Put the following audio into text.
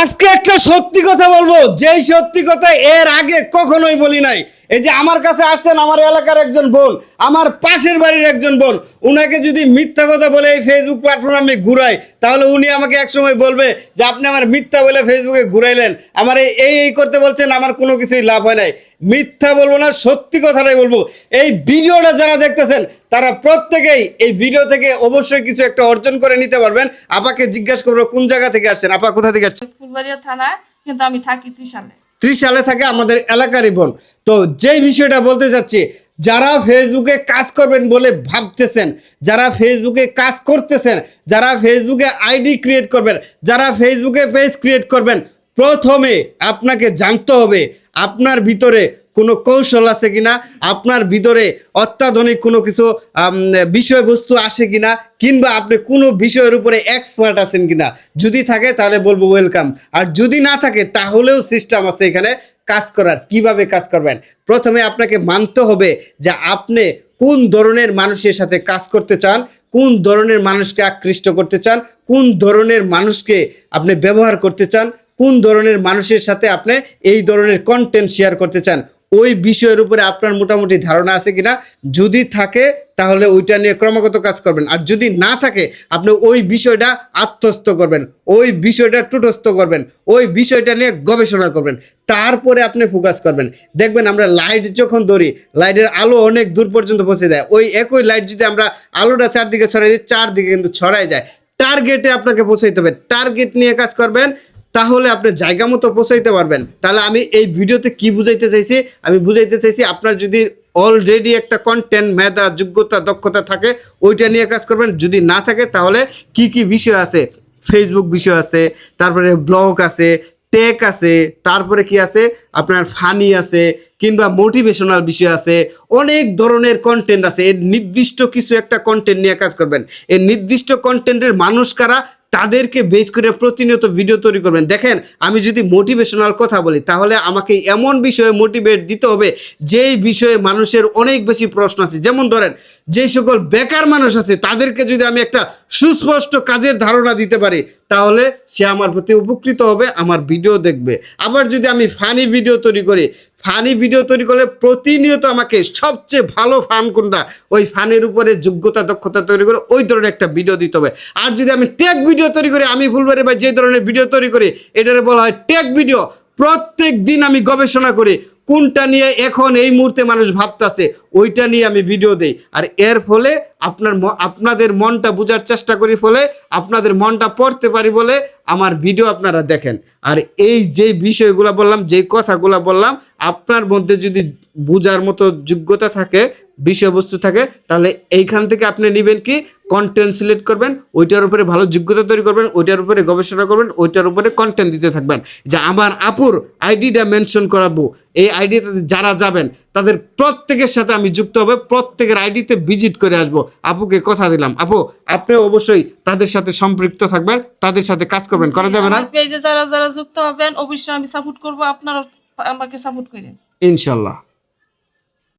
আজকে একটা সত্যি কথা বলবো, যেই সত্যি কথা এর আগে কখনোই বলি নাই। এই যে আমার কাছে আসছেন আমার এলাকার একজন বোন, আমার পাশের বাড়ির একজন বোন, উনাকে যদি মিথ্যা কথা বলে এই ফেসবুক প্ল্যাটফর্মে আমি ঘুরাই, তাহলে উনি আমাকে একসময় বলবে যে আপনি আমার মিথ্যা বলে ফেসবুকে ঘুরাইলেন, আমার এই করতে বলছেন, আমার কোনো কিছুই লাভ হয় নাই। মিথ্যা বলবো না, সত্যি কথাটাই বলবো। এই ভিডিওটা যারা দেখতেছেন তারা প্রত্যেকেই এই ভিডিও থেকে অবশ্যই কিছু একটা অর্জন করে নিতে পারবেন। আপাকে জিজ্ঞাসা করবো কোন জায়গা থেকে আসছেন, আপা কোথা থেকে আসছেন? ফুলবাড়িয়া থানা, কিন্তু আমি থাকি ত্রিশালে। ত্রিশালে থাকে, আমাদের এলাকারই বোন। তো যেই বিষয়টা বলতে চাচ্ছি, যারা ফেসবুকে কাজ করবেন বলে ভাবতেছেন, যারা ফেসবুকে কাজ করতেছেন, যারা ফেসবুকে আইডি ক্রিয়েট করবেন, যারা ফেসবুকে পেজ ক্রিয়েট করবেন, প্রথমে আপনাকে জানতে হবে আপনার ভিতরে কোনো কৌশল আছে কিনা, আপনার ভিতরে অত্যাধুনিক কোনো কিছু বিষয়বস্তু আসে কিনা, কিংবা আপনি কোনো বিষয়ের উপরে এক্সপার্ট আছেন কিনা। যদি থাকে তাহলে বলবো ওয়েলকাম, আর যদি না থাকে তাহলেও সিস্টেম আছে এখানে কাজ করার। কিভাবে কাজ করবেন, প্রথমে আপনাকে মানতে হবে যে আপনি কোন ধরনের মানুষের সাথে কাজ করতে চান, কোন ধরনের মানুষকে আকৃষ্ট করতে চান, কোন ধরনের মানুষকে আপনি ব্যবহার করতে চান, কোন ধরনের মানুষের সাথে আপনি এই ধরনের কন্টেন্ট শেয়ার করতে চান। ওই বিষয়ের উপরে আপনার মোটামুটি ধারণা আছে কিনা। যদি থাকে তাহলে ওইটা নিয়ে ক্রমাগত কাজ করবেন, আর যদি না থাকে আপনি ওই বিষয়টা আত্মস্থ করবেন, ওই বিষয়টা টুটস্থ করবেন, ওই বিষয়টা নিয়ে গবেষণা করবেন, তারপরে আপনি ফোকাস করবেন। দেখবেন আমরা লাইট যখন ধরি, লাইটের আলো অনেক দূর পর্যন্ত পৌঁছে দেয়। ওই একই লাইট যদি আমরা আলোটা চারদিকে ছড়াই দিই, চারদিকে কিন্তু ছড়াই যায়। টার্গেটে আপনাকে পৌঁছাইতে হবে, টার্গেট নিয়ে কাজ করবেন, তাহলে আপনি জায়গা মতো পৌঁছাইতে পারবেন। তাহলে আমি এই ভিডিওতে কি বুঝাইতে চাইছি, আমি বুঝাইতে চাইছি আপনার যদি অলরেডি একটা কন্টেন্ট, মেধা, যোগ্যতা, দক্ষতা থাকে, ওইটা নিয়ে কাজ করবেন। যদি না থাকে তাহলে কি কি বিষয় আছে, ফেসবুক বিষয় আছে, তারপরে ব্লগ আছে, টেক আছে, তারপরে কি আছে আপনার ফানি আছে, কিংবা মোটিভেশনাল বিষয় আছে, অনেক ধরনের কন্টেন্ট আছে। এর নির্দিষ্ট কিছু একটা কন্টেন্ট নিয়ে কাজ করবেন। এই নির্দিষ্ট কন্টেন্টের মানুষ কারা, তাদেরকে বেস করে প্রতিনিয়ত ভিডিও তৈরি করবেন। দেখেন, আমি যদি মোটিভেশনাল কথা বলি, তাহলে আমাকে এমন বিষয়ে মোটিভেট দিতে হবে যেই বিষয়ে মানুষের অনেক বেশি প্রশ্ন আছে। যেমন ধরেন, যে সকল বেকার মানুষ আছে তাদেরকে যদি আমি একটা সুস্পষ্ট কাজের ধারণা দিতে পারি, তাহলে সে আমার প্রতি উপকৃত হবে, আমার ভিডিও দেখবে। আবার যদি আমি ফানি ভিডিও তৈরি করি, ফানি ভিডিও তৈরি করলে প্রতিনিয়ত আমাকে সবচেয়ে ভালো ফান কোনটা, ওই ফানের উপরে যোগ্যতা, দক্ষতা তৈরি করে ওই ধরনের একটা ভিডিও দিতে হবে। আর যদি আমি টেক ভিডিও তৈরি করি, আমি ফুলবাড়ি ভাই যে ধরনের ভিডিও তৈরি করি, এটারে বলা হয় টেক ভিডিও। প্রত্যেক দিন আমি গবেষণা করি কোনটা নিয়ে এখন এই মুহূর্তে মানুষ ভাবতেছে, ওইটা নিয়ে আমি ভিডিও দেই। আর এর ফলে আপনাদের মনটা বোঝার চেষ্টা করি, ফলে আপনাদের মনটা পড়তে পারি বলে আমার ভিডিও আপনারা দেখেন। আর এই যে বিষয়গুলো বললাম, যেই কথাগুলো বললাম, আপনার মধ্যে যদি বোঝার মতো যোগ্যতা থাকে, বিষয়বস্তু থাকে, তাহলে এইখান থেকে আপনি নেবেন কি কন্টেন্ট সিলেক্ট করবেন, ওইটার উপরে ভালো যোগ্যতা তৈরি করবেন, ওইটার উপরে গবেষণা করবেন, ওইটার উপরে কন্টেন্ট দিতে থাকবেন। যে আমার আপুর আইডিটা মেনশন করাবো, এই আইডিতে যারা যাবেন তাদের প্রত্যেকের সাথে আমি যুক্ত হবে, প্রত্যেকের আইডিতে ভিজিট করে আসবো। আপুকে কথা দিলাম, আপু আপনি অবশ্যই তাদের সাথে সম্পৃক্ত থাকবেন, তাদের সাথে কাজ করবেন। করা যাবে না? পেজে যারা যারা যুক্ত হবেন অবশ্যই আমি সাপোর্ট করব, আপনারা আমাকে সাপোর্ট করেন ইনশাল্লাহ।